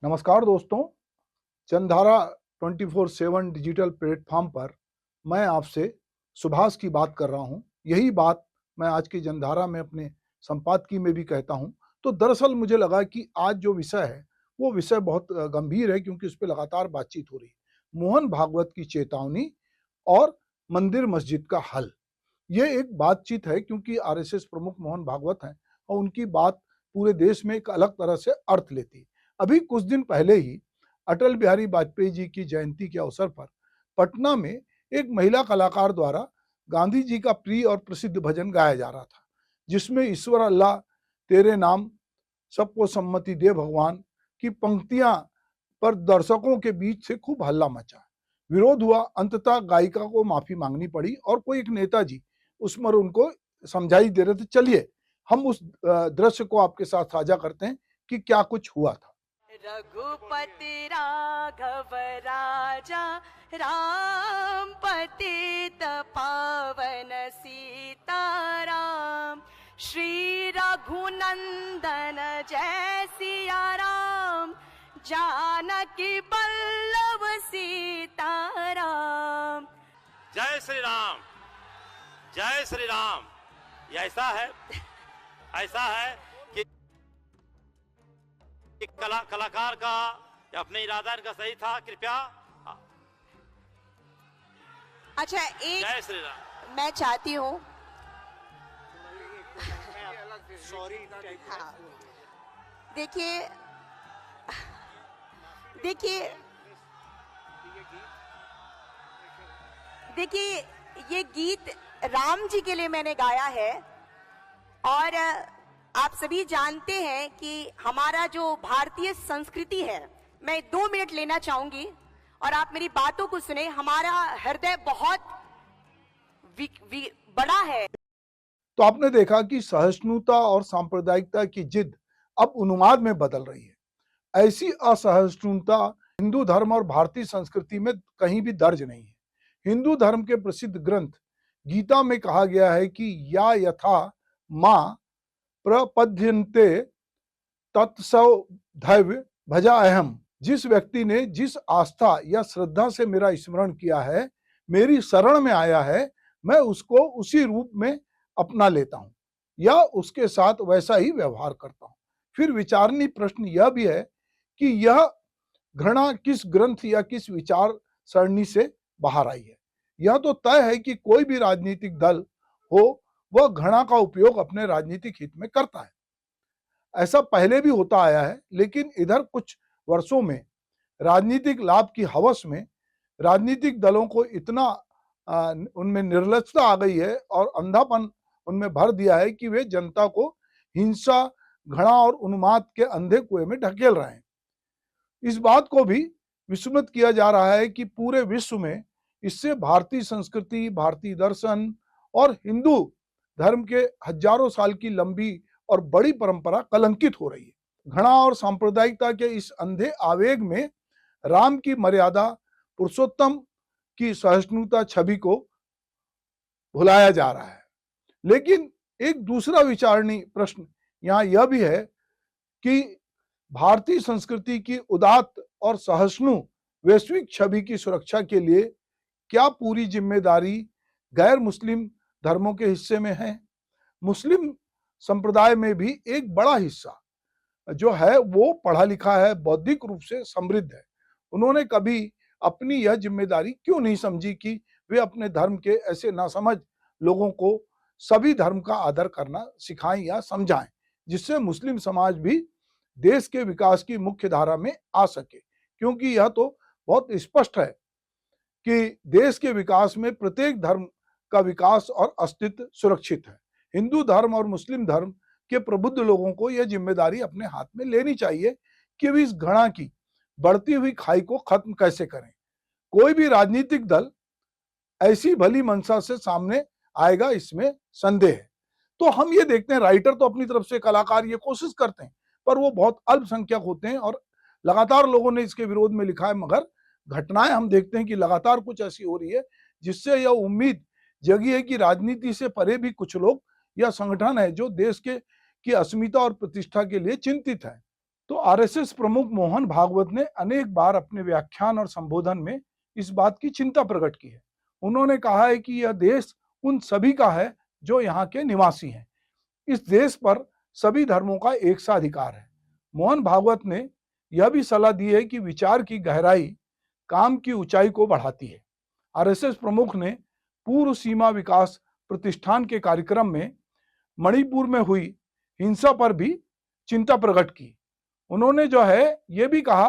नमस्कार दोस्तों, जनधारा 24/7 digital platform पर मैं आपसे सुभाष की बात कर रहा हूं। यही बात मैं आज की जनधारा में अपने संपादकीय में भी कहता हूं। तो दरअसल मुझे लगा कि आज जो विषय है वो विषय बहुत गंभीर है, क्योंकि उस पे लगातार बातचीत हो रही है। मोहन भागवत की चेतावनी और मंदिर मस्जिद का हल। ये एक बातचीत है, क्योंकि आरएसएस प्रमुख मोहन भागवत हैं और उनकी बात पूरे देश में एक अलग तरह से अर्थ लेती है। अभी कुछ दिन पहले ही अटल बिहारी वाजपेयी जी की जयंती के अवसर पर पटना में एक महिला कलाकार द्वारा गांधी जी का प्रिय और प्रसिद्ध भजन गाया जा रहा था, जिसमें ईश्वर अल्लाह तेरे नाम सबको सम्मति दे भगवान की पंक्तियां पर दर्शकों के बीच से खूब हल्ला मचा। विरोध हुआ, अंततः गायिका को माफी मांगनी पड़ी और कोई एक नेताजी उस पर उनको समझाई दे रहे थे। चलिए हम उस दृश्य को आपके साथ साझा करते हैं कि क्या कुछ हुआ था। रघुपति राघव राजा राम पतित पावन सीताराम श्री रघुनंदन जय सिया राम जानकी बल्लभ सीताराम। जय श्री राम, जय श्री राम। ये ऐसा है कि कलाकार का या अपने इरादा इनका सही था। कृपया अच्छा, एक जय श्री राम। मैं चाहती हूँ हाँ, देखिए ये गीत राम जी के लिए मैंने गाया है। और आप सभी जानते हैं कि हमारा जो भारतीय संस्कृति है, मैं 2 मिनट लेना चाहूंगी और आप मेरी बातों को सुने। हमारा हृदय बहुत बड़ा है। तो आपने देखा कि सहिष्णुता और सांप्रदायिकता की जिद अब उन्माद में बदल रही है। ऐसी असहिष्णुता हिंदू धर्म और भारतीय संस्कृति में कहीं भी दर्ज नहीं है। हिंदू धर्म के प्रसिद्ध ग्रंथ गीता में कहा गया है कि या यथा मां प्रपद्यन्ते तत्सव धैर्य भजा अहम। जिस व्यक्ति ने जिस आस्था या श्रद्धा से मेरा स्मरण किया है, मेरी शरण में आया है, मैं उसको उसी रूप में अपना लेता हूं या उसके साथ वैसा ही व्यवहार करता हूं। फिर विचारणीय प्रश्न यह भी है कि यह घृणा किस ग्रंथ या किस विचार सरणी से बाहर आई है। यह तो तय है कि कोई भी राजनीतिक दल हो, वह घृणा का उपयोग अपने राजनीतिक हित में करता है। ऐसा पहले भी होता आया है, लेकिन इधर कुछ वर्षों में राजनीतिक लाभ की हवस में राजनीतिक दलों को इतना उनमें निर्लजता आ गई है और अंधापन उनमें भर दिया है कि वे जनता को हिंसा, घृणा और उन्माद के अंधे कुएं में ढकेल रहे हैं। इस बात को भी विस्मृत किया जा रहा है कि पूरे विश्व में इससे भारतीय संस्कृति, भारतीय दर्शन और हिंदू धर्म के हजारों साल की लंबी और बड़ी परंपरा कलंकित हो रही है। घृणा और सांप्रदायिकता के इस अंधे आवेग में राम की मर्यादा, पुरुषोत्तम की सहिष्णुता छवि को भुलाया जा रहा है। लेकिन एक दूसरा विचारणीय प्रश्न यहां यह भी है कि भारतीय संस्कृति की उदात्त और सहिष्णु वैश्विक छवि की सुरक्षा के लिए क्या पूरी जिम्मेदारी गैर मुस्लिम धर्मों के हिस्से में है? मुस्लिम संप्रदाय में भी एक बड़ा हिस्सा जो है वो पढ़ा लिखा है, बौद्धिक रूप से समृद्ध है। उन्होंने कभी अपनी यह जिम्मेदारी क्यों नहीं समझी कि वे अपने धर्म के ऐसे नासमझ लोगों को सभी धर्म का आदर करना सिखाएं या समझाएं, जिससे मुस्लिम समाज भी देश के विकास की मुख्य धारा में आ सके। क्योंकि यह तो बहुत स्पष्ट है कि देश के विकास में प्रत्येक धर्म का विकास और अस्तित्व सुरक्षित है। हिंदू धर्म और मुस्लिम धर्म के प्रबुद्ध लोगों को यह जिम्मेदारी अपने हाथ में लेनी चाहिए कि वे इस घृणा की बढ़ती हुई खाई को खत्म कैसे करें। कोई भी राजनीतिक दल ऐसी भली मंशा से सामने आएगा, इसमें संदेह है। तो हम ये देखते हैं, राइटर तो अपनी तरफ से, कलाकार ये कोशिश करते हैं, पर वो बहुत अल्पसंख्यक होते हैं और लगातार लोगों ने इसके विरोध में लिखा है। मगर घटनाएं हम देखते हैं कि लगातार कुछ ऐसी हो रही है जिससे यह उम्मीद जगी है कि राजनीति से परे भी कुछ लोग या संगठन है जो देश के की अस्मिता और प्रतिष्ठा के लिए चिंतित है। तो आरएसएस प्रमुख मोहन भागवत ने अनेक बार अपने व्याख्यान और संबोधन में इस बात की चिंता प्रकट की है। उन्होंने कहा है कि यह देश उन सभी का है जो यहाँ के निवासी हैं। इस देश पर सभी धर्मों का एक सा अधिकार है। मोहन भागवत ने यह भी सलाह दी है कि विचार की गहराई काम की ऊंचाई को बढ़ाती है। आरएसएस प्रमुख ने पूर्व सीमा विकास प्रतिष्ठान के कार्यक्रम में मणिपुर में हुई हिंसा पर भी चिंता प्रकट की। उन्होंने जो है ये भी कहा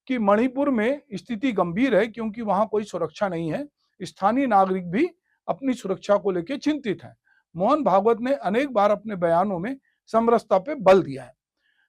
कि मणिपुर में स्थिति गंभीर है क्योंकि वहां कोई सुरक्षा नहीं है। स्थानीय नागरिक भी अपनी सुरक्षा को लेकर चिंतित हैं। मोहन भागवत ने अनेक बार अपने बयानों में समरसता पे बल दिया है।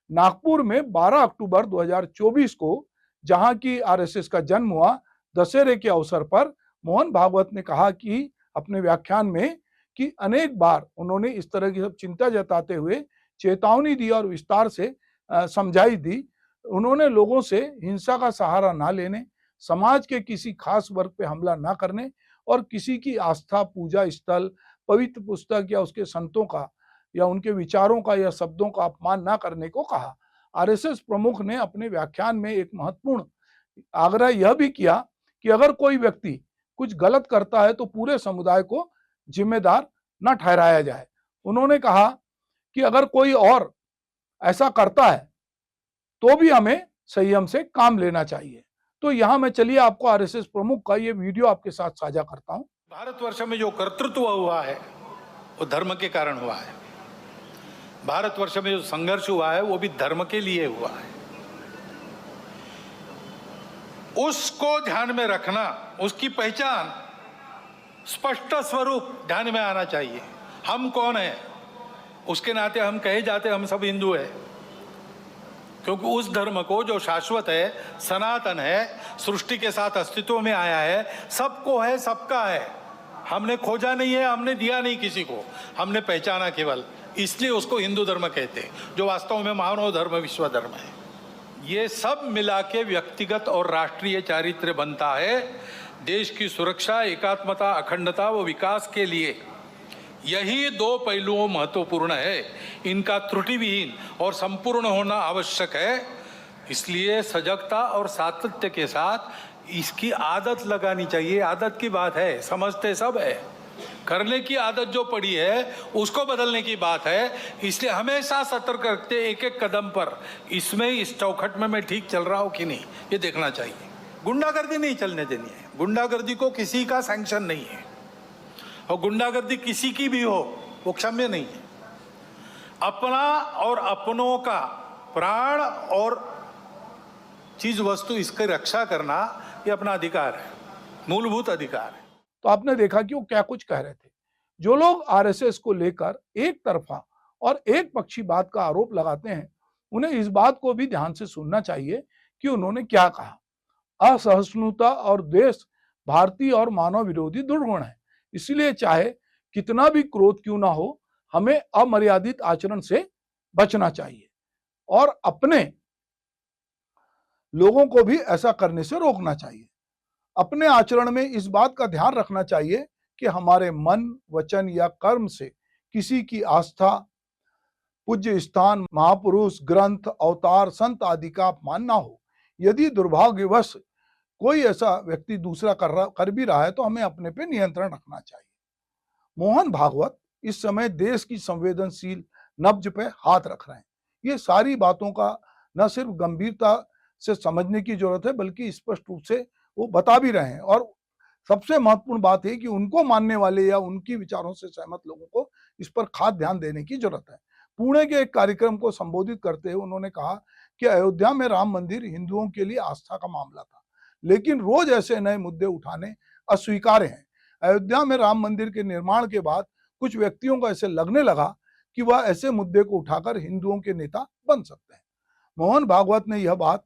नागपुर में 12 अक्टूबर 2024 को जहां की आरएसएस का जन्म हुआ, दशहरे के अवसर पर मोहन भागवत ने कहा कि अपने व्याख्यान में कि अनेक बार उन्होंने इस तरह की सब चिंता जताते हुए चेतावनी दी और विस्तार से समझाई दी। उन्होंने लोगों से हिंसा का सहारा ना लेने, समाज के किसी खास वर्ग पे हमला ना करने और किसी की आस्था, पूजा स्थल, पवित्र पुस्तक या उसके संतों का या उनके विचारों का या शब्दों का अपमान ना करने को कहा। आरएसएस प्रमुख ने अपने व्याख्यान में एक महत्वपूर्ण आग्रह यह भी किया कि अगर कोई व्यक्ति कुछ गलत करता है तो पूरे समुदाय को जिम्मेदार न ठहराया जाए। उन्होंने कहा कि अगर कोई और ऐसा करता है तो भी हमें संयम से काम लेना चाहिए। तो यहां मैं चलिए आपको आरएसएस प्रमुख का ये वीडियो आपके साथ साझा करता हूं। भारतवर्ष में जो कर्तृत्व हुआ है वो धर्म के कारण हुआ है। भारतवर्ष में जो संघर्ष हुआ है वो भी धर्म के लिए हुआ है। उसको ध्यान में रखना, उसकी पहचान, स्पष्ट स्वरूप ध्यान में आना चाहिए। हम कौन है, उसके नाते हम कहे जाते हम सब हिंदू है, क्योंकि उस धर्म को जो शाश्वत है, सनातन है, सृष्टि के साथ अस्तित्व में आया है, सबको है, सबका है। हमने खोजा नहीं है, हमने दिया नहीं किसी को, हमने पहचाना केवल, इसलिए उसको हिंदू धर्म कहते हैं, जो वास्तव में मानव धर्म, विश्व धर्म है। ये सब मिला के व्यक्तिगत और राष्ट्रीय चारित्र्य बनता है। देश की सुरक्षा, एकात्मता, अखंडता व विकास के लिए यही दो पहलुओं महत्वपूर्ण है। इनका त्रुटि विहीन और संपूर्ण होना आवश्यक है। इसलिए सजगता और सातत्य के साथ इसकी आदत लगानी चाहिए। आदत की बात है, समझते सब है, करने की आदत जो पड़ी है उसको बदलने की बात है। इसलिए हमेशा सतर्क रखते एक एक कदम पर इसमें, इस चौखट में मैं ठीक चल रहा हूँ कि नहीं, ये देखना चाहिए। गुंडागर्दी नहीं चलने देनी है। गुंडागर्दी को किसी का सैंक्शन नहीं है, और गुंडागर्दी किसी की भी हो वो क्षम्य नहीं है। अपना और अपनों का प्राण और चीज वस्तु, इसकी रक्षा करना ये अपना अधिकार है, मूलभूत अधिकार है। तो आपने देखा कि वो क्या कुछ कह रहे थे। जो लोग आरएसएस को लेकर एक तरफा और एक पक्षी बात का आरोप लगाते हैं, उन्हें इस बात को भी ध्यान से सुनना चाहिए कि उन्होंने क्या कहा। असहिष्णुता और द्वेष भारतीय और मानव विरोधी दुर्गुण है। इसलिए चाहे कितना भी क्रोध क्यों ना हो, हमें अमर्यादित आचरण से बचना चाहिए और अपने लोगों को भी ऐसा करने से रोकना चाहिए। अपने आचरण में इस बात का ध्यान रखना चाहिए कि हमारे मन, वचन या कर्म से किसी की आस्था, पूज्य स्थान, महापुरुष, ग्रंथ, अवतार, संत आदि का अपमान ना हो। यदि दुर्भाग्यवश कोई ऐसा व्यक्ति दूसरा कर भी रहा है तो हमें अपने पे नियंत्रण रखना चाहिए। मोहन भागवत इस समय देश की संवेदनशील नब्ज पे हाथ रख रहे हैं। ये सारी बातों का न सिर्फ गंभीरता से समझने की जरूरत है, बल्कि स्पष्ट रूप से वो बता भी रहे हैं। और सबसे महत्वपूर्ण बात है कि उनको मानने वाले या उनकी विचारों से सहमत लोगों को इस पर खास ध्यान देने की जरूरत है। पुणे के एक कार्यक्रम को संबोधित करते हुए उन्होंने कहा कि अयोध्या में राम मंदिर हिंदुओं के लिए आस्था का मामला था, लेकिन रोज ऐसे नए मुद्दे उठाने अस्वीकार्य हैं। अयोध्या में राम मंदिर के निर्माण के बाद कुछ व्यक्तियों को ऐसे लगने लगा कि वह ऐसे मुद्दे को उठाकर हिंदुओं के नेता बन सकते हैं। मोहन भागवत ने यह बात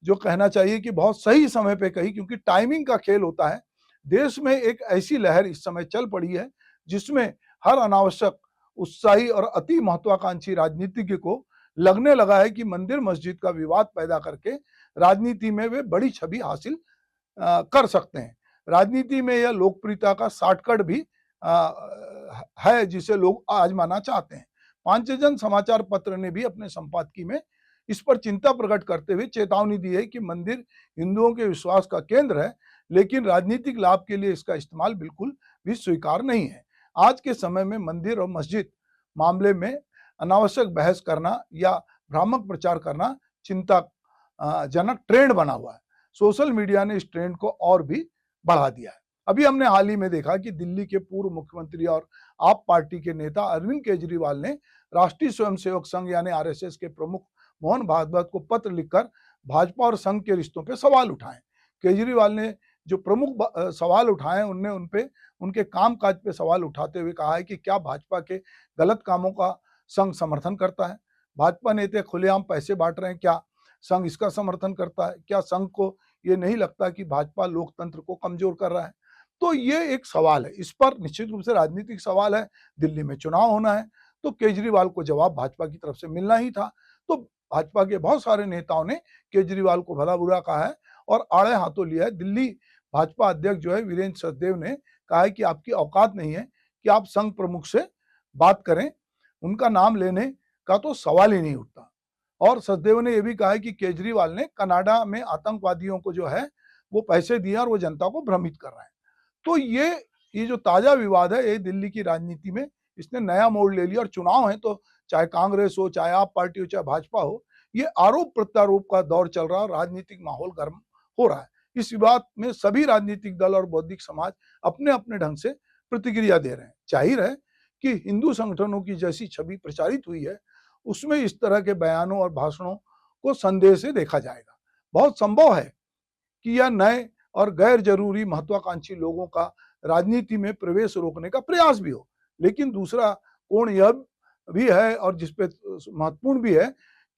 जो कहना चाहिए कि बहुत सही समय पे कही, क्योंकि टाइमिंग का खेल होता है। देश में एक ऐसी लहर इस समय चल पड़ी है जिसमें हर अनावश्यक, उत्साही और अति महत्वाकांक्षी राजनीतिज्ञ को लगने लगा है कि मंदिर मस्जिद का विवाद पैदा करके राजनीति में वे बड़ी छवि हासिल कर सकते हैं। राजनीति में यह लोकप्रियता का शॉर्टकट भी है जिसे लोग आजमाना चाहते हैं। पांचजन समाचार पत्र ने भी अपने संपादकीय में इस पर चिंता प्रकट करते हुए चेतावनी दी है कि मंदिर हिंदुओं के विश्वास का केंद्र है, लेकिन राजनीतिक लाभ के लिए इसका इस्तेमाल बिल्कुल भी स्वीकार नहीं है। आज के समय में मंदिर और मस्जिद मामले में अनावश्यक बहस करना या भ्रामक प्रचार करना चिंता जनक ट्रेंड बना हुआ है। सोशल मीडिया ने इस ट्रेंड को और भी बढ़ा दिया है। अभी हमने हाल ही में देखा कि दिल्ली के पूर्व मुख्यमंत्री और आप पार्टी के नेता अरविंद केजरीवाल ने राष्ट्रीय स्वयंसेवक संघ यानी आरएसएस के प्रमुख मोहन भागवत को पत्र लिखकर भाजपा और संघ के रिश्तों पे सवाल उठाए। केजरीवाल ने जो प्रमुख सवाल उठाए उनने उनपे उनके कामकाज पे सवाल उठाते हुए कहा है कि क्या भाजपा के गलत कामों का संघ समर्थन करता है? भाजपा नेता खुलेआम पैसे बांट रहे हैं, क्या संघ इसका समर्थन करता है? क्या संघ को ये नहीं लगता कि भाजपा लोकतंत्र को कमजोर कर रहा है? तो ये एक सवाल है, इस पर निश्चित रूप से राजनीतिक सवाल है। दिल्ली में चुनाव होना है तो केजरीवाल को जवाब भाजपा की तरफ से मिलना ही था। तो भाजपा के बहुत सारे नेताओं ने केजरीवाल को भला बुरा कहा है और आड़े हाथों लिया है। दिल्ली भाजपा अध्यक्ष जो है वीरेंद्र सचदेव ने कहा है कि आपकी औकात नहीं है कि आप संघ प्रमुख से बात करें, उनका नाम लेने का तो सवाल ही नहीं उठता। और सचदेव ने यह भी कहा है कि केजरीवाल ने कनाडा में आतंकवादियों को जो है वो पैसे दिए और वो जनता को भ्रमित कर रहे हैं। तो ये जो ताजा विवाद है ये दिल्ली की राजनीति में इसने नया मोड़ ले लिया और चुनाव है तो चाहे कांग्रेस हो, चाहे आप पार्टी हो, चाहे भाजपा हो, ये आरोप प्रत्यारोप का दौर चल रहा है और राजनीतिक माहौल गर्म हो रहा है। इस विवाद में सभी राजनीतिक दल और बौद्धिक समाज अपने अपने ढंग से प्रतिक्रिया दे रहे हैं। जाहिर है कि हिंदू संगठनों की जैसी छवि प्रचारित हुई है उसमें इस तरह के बयानों और भाषणों को संदेह से देखा जाएगा। बहुत संभव है कि यह नए और गैर जरूरी महत्वाकांक्षी लोगों का राजनीति में प्रवेश रोकने का प्रयास भी हो। लेकिन दूसरा कोण यह भी है और जिसपे महत्वपूर्ण भी है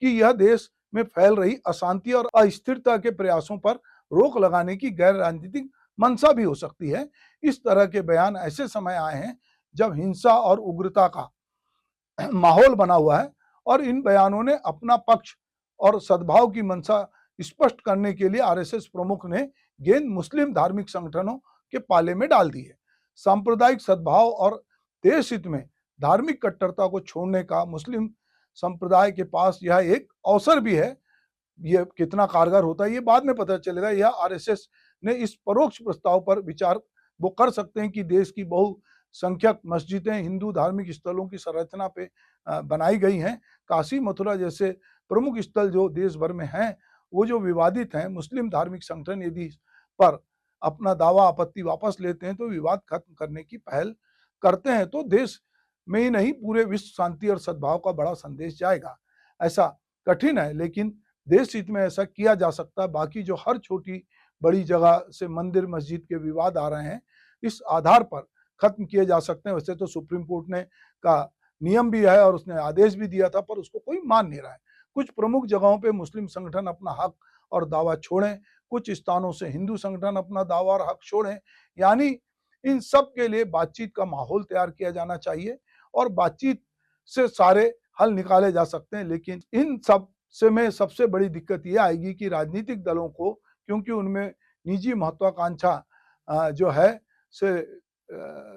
कि यह देश में फैल रही अशांति और अस्थिरता के प्रयासों पर रोक लगाने की गैर राजनीतिक मंशा भी हो सकती है। इस तरह के बयान ऐसे समय आए हैं जब हिंसा और उग्रता का माहौल बना हुआ है और इन बयानों ने अपना पक्ष और सद्भाव की मंशा स्पष्ट करने के लिए आरएसएस प्रमुख ने गेंद मुस्लिम धार्मिक संगठनों के पाले में डाल दी है। सांप्रदायिक सद्भाव और देश हित में धार्मिक कट्टरता को छोड़ने का मुस्लिम संप्रदाय के पास यह एक अवसर भी है। यह कितना कारगर होता है ये बाद में पता चलेगा। यह आरएसएस ने इस परोक्ष प्रस्ताव पर विचार वो कर सकते हैं कि देश की बहुसंख्यक मस्जिदें हिंदू धार्मिक स्थलों की संरचना पे बनाई गई हैं। काशी मथुरा जैसे प्रमुख स्थल जो देश भर में हैं वो जो विवादित हैं, मुस्लिम धार्मिक संगठन यदि पर अपना दावा आपत्ति वापस लेते हैं तो विवाद खत्म करने की पहल करते हैं तो देश में ही नहीं पूरे विश्व शांति और सद्भाव का बड़ा संदेश जाएगा। ऐसा कठिन है लेकिन देश हित में ऐसा किया जा सकता है। बाकी जो हर छोटी बड़ी जगह से मंदिर मस्जिद के विवाद आ रहे हैं इस आधार पर खत्म किए जा सकते हैं। वैसे तो सुप्रीम कोर्ट ने का नियम भी है और उसने आदेश भी दिया था पर उसको कोई मान नहीं रहा है। कुछ प्रमुख जगहों पे मुस्लिम संगठन अपना हक और दावा छोड़ें, कुछ स्थानों से हिंदू संगठन अपना दावा और हक छोड़ें। यानी इन सब के लिए बातचीत का माहौल तैयार किया जाना चाहिए और बातचीत से सारे हल निकाले जा सकते हैं। लेकिन इन सब से में सबसे बड़ी दिक्कत ये आएगी कि राजनीतिक दलों को, क्योंकि उनमें निजी महत्वाकांक्षा जो है से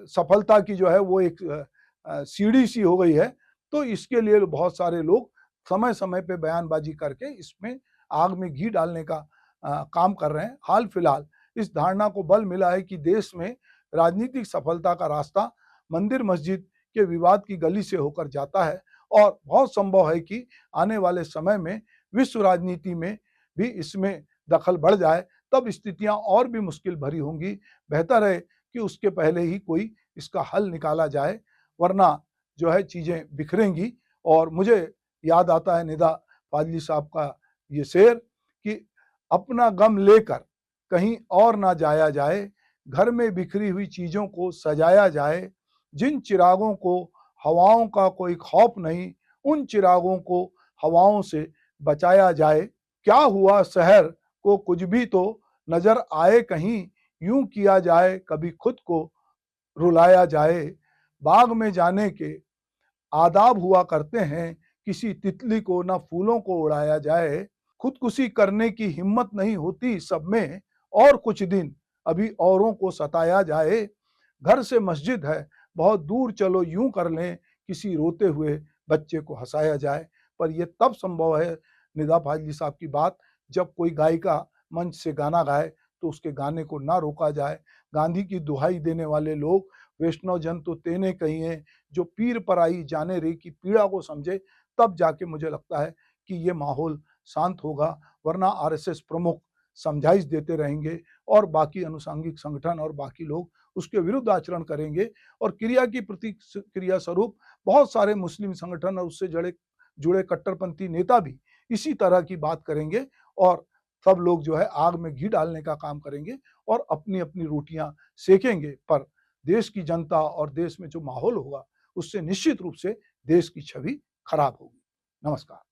सफलता की जो है वो एक सीढ़ी सी हो गई है, तो इसके लिए बहुत सारे लोग समय समय पे बयानबाजी करके इसमें आग में घी डालने का काम कर रहे हैं। हाल फिलहाल इस धारणा को बल मिला है कि देश में राजनीतिक सफलता का रास्ता मंदिर मस्जिद के विवाद की गली से होकर जाता है और बहुत संभव है कि आने वाले समय में विश्व राजनीति में भी इसमें दखल बढ़ जाए, तब स्थितियां और भी मुश्किल भरी होंगी। बेहतर है कि उसके पहले ही कोई इसका हल निकाला जाए, वरना जो है चीजें बिखरेंगी। और मुझे याद आता है निदा फाजली साहब का ये शेर कि अपना गम लेकर कहीं और ना जाया जाए, घर में बिखरी हुई चीजों को सजाया जाए, जिन चिरागों को हवाओं का कोई खौफ नहीं, उन चिरागों को हवाओं से बचाया जाए। क्या हुआ शहर को कुछ भी तो नजर आए कहीं, यूं किया जाए कभी खुद को रुलाया जाए। बाग में जाने के आदाब हुआ करते हैं, किसी तितली को ना फूलों को उड़ाया जाए। खुदकुशी करने की हिम्मत नहीं होती सब में, और कुछ दिन अभी औरों को सताया जाए। घर से मस्जिद है बहुत दूर, चलो यूं कर लें किसी रोते हुए बच्चे को हंसाया जाए। पर यह तब संभव है निदा फाजली साहब की बात, जब कोई गायिका मंच से गाना गाए तो उसके गाने को ना रोका जाए। गांधी की दुहाई देने वाले लोग वैष्णव जन तो तेने कहिए, जो पीर पर आई जाने रे की पीड़ा को समझे, तब जाके मुझे लगता है कि ये माहौल शांत होगा, वरना आरएसएस प्रमुख समझाइश देते रहेंगे और बाकी अनुसांगिक संगठन और बाकी लोग उसके विरुद्ध आचरण करेंगे और क्रिया की प्रतिक्रिया स्वरूप बहुत सारे मुस्लिम संगठन और उससे जुड़े कट्टरपंथी नेता भी इसी तरह की बात करेंगे और सब लोग जो है आग में घी डालने का काम करेंगे और अपनी अपनी रोटियां सेकेंगे। पर देश की जनता और देश में जो माहौल होगा उससे निश्चित रूप से देश की छवि खराब होगी। नमस्कार।